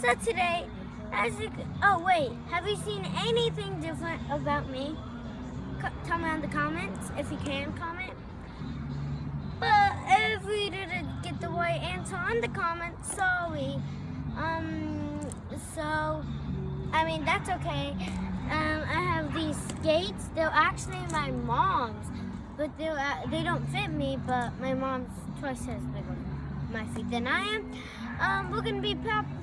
So today, oh wait, have you seen anything different about me? Tell me in the comments if you can comment. But if we didn't get the right answer on the comments, sorry. That's okay. I have these skates. They're actually my mom's, but they don't fit me. But my mom's twice as big on my feet than I am. We're gonna be practicing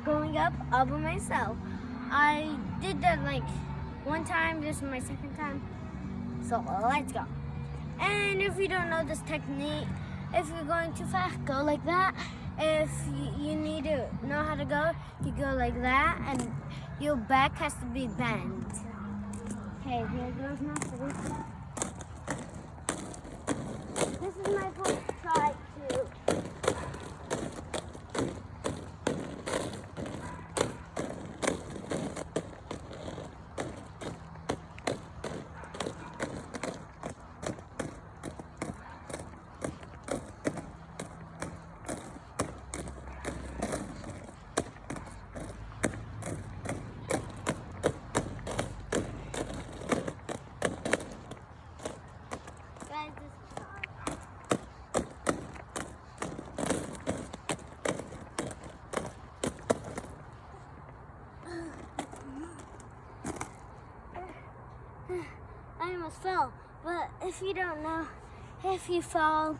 going up by myself. I did that like one time. This is my second time. So let's go. And if you don't know this technique, if you're going too fast, go like that. If you need to know how to go, you go like that, and your back has to be bent. Okay, here goes my first. This is my first try too. Guys, this is hard. I almost fell, but if you don't know, if you fall,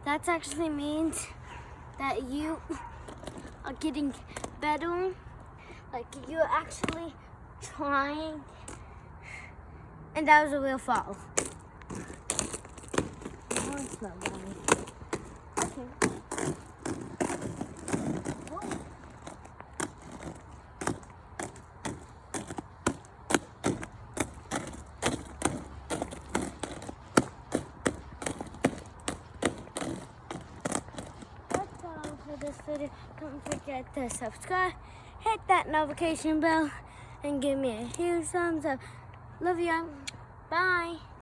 that actually means that you are getting better, like you're actually trying, and that was a real fall. Oh, it's not going. Okay. That's all for this video. Don't forget to subscribe, hit that notification bell, and give me a huge thumbs up. Love you. Bye.